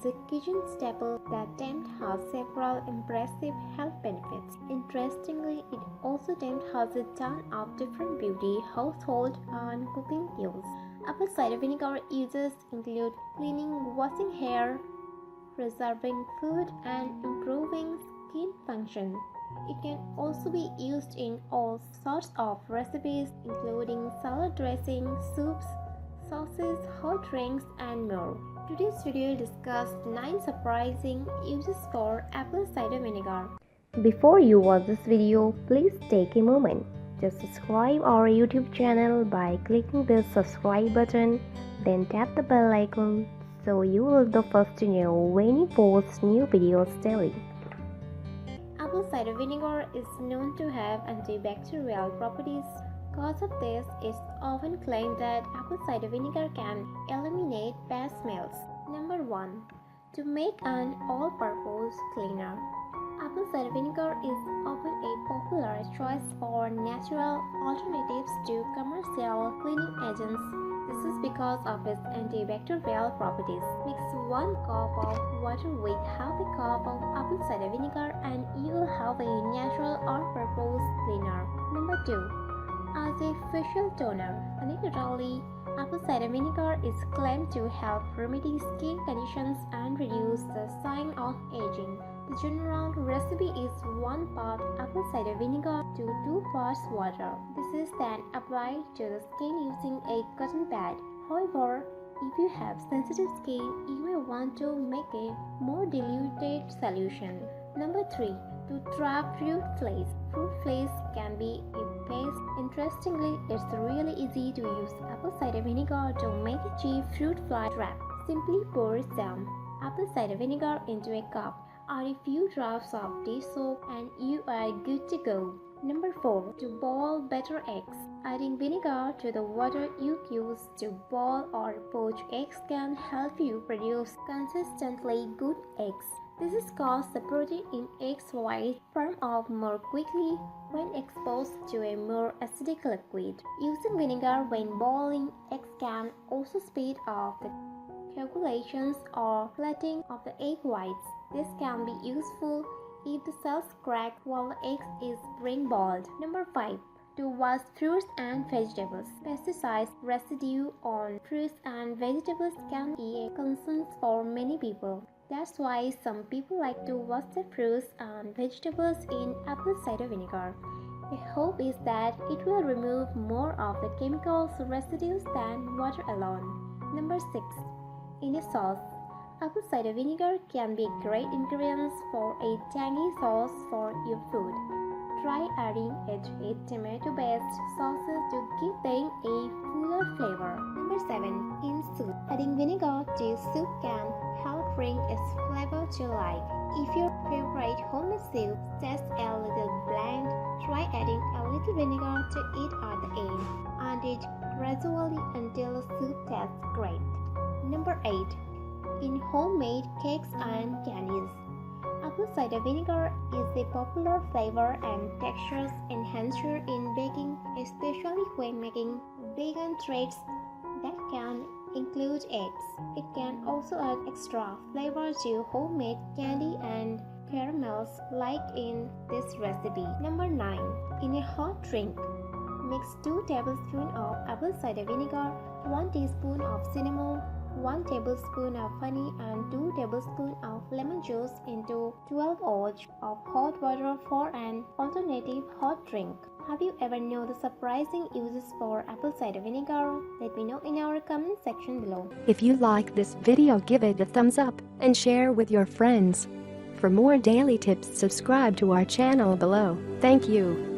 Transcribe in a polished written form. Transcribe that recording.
is a kitchen staple that TEMPhas has several impressive health benefits. Interestingly, it also has a ton of different beauty, household, and cooking use. Apple cider vinegar uses include cleaning, washing hair, preserving food, and improving skin function. It can also be used in all sorts of recipes, including salad dressing, soups, sauces, hot drinks, and more. Today's video discussed 9 surprising uses for apple cider vinegar. Before you watch this video, please take a moment to subscribe our YouTube channel by clicking the subscribe button, then tap the bell icon so you will be the first to know when we post new videos daily. Apple cider vinegar is known to have antibacterial properties. Because of this, it's often claimed that apple cider vinegar can eliminate bad smells. Number 1. To make an all-purpose cleaner. Apple cider vinegar is often a popular choice for natural alternatives to commercial cleaning agents. This is because of its antibacterial properties. Mix 1 cup of water with half a cup of apple cider vinegar and you will have a natural all-purpose cleaner. Number 2. As a facial toner. Anecdotally, apple cider vinegar is claimed to help remedy skin conditions and reduce the sign of aging. The general recipe is 1 part apple cider vinegar to 2 parts water. This is then applied to the skin using a cotton pad. However, if you have sensitive skin, you may want to make a more diluted solution. Number 3. To trap fruit flies. Fruit flies can be a pest. Interestingly, it's really easy to use apple cider vinegar to make a cheap fruit fly trap. Simply pour some apple cider vinegar into a cup, add a few drops of dish soap, and you are good to go. Number 4. To boil better eggs. Adding vinegar to the water you use to boil or poach eggs can help you produce consistently good eggs. This is because the protein in eggs whites firm up more quickly when exposed to a more acidic liquid. Using vinegar when boiling eggs can also speed up the coagulations or flattening of the egg whites. This can be useful if the cells crack while the egg is being boiled. Number 5. To wash fruits and vegetables. Pesticide residue on fruits and vegetables can be a concern for many people. That's why some people like to wash their fruits and vegetables in apple cider vinegar. The hope is that it will remove more of the chemicals residues than water alone. Number 6. In a sauce. Apple cider vinegar can be a great ingredient for a tangy sauce for your food. Try adding it to tomato-based sauces to give them a fuller flavor. Number 7. In soup. Adding vinegar to soup can help bring its flavor to life. If your favorite homemade soup tastes a little bland, try adding a little vinegar to it at the end. Add it gradually until the soup tastes great. Number 8. In homemade cakes and candies. Apple cider vinegar is a popular flavor and texture enhancer in baking, especially when making vegan treats that can include eggs. It can also add extra flavor to homemade candy and caramels like in this recipe. Number 9. In a hot drink. Mix 2 tablespoons of apple cider vinegar, 1 teaspoon of cinnamon, 1 tablespoon of honey and 2 tablespoons of lemon juice into 12 ounces of hot water for an alternative hot drink. Have you ever known the surprising uses for apple cider vinegar? Let me know in our comment section below. If you like this video, give it a thumbs up and share with your friends. For more daily tips, subscribe to our channel below. Thank you.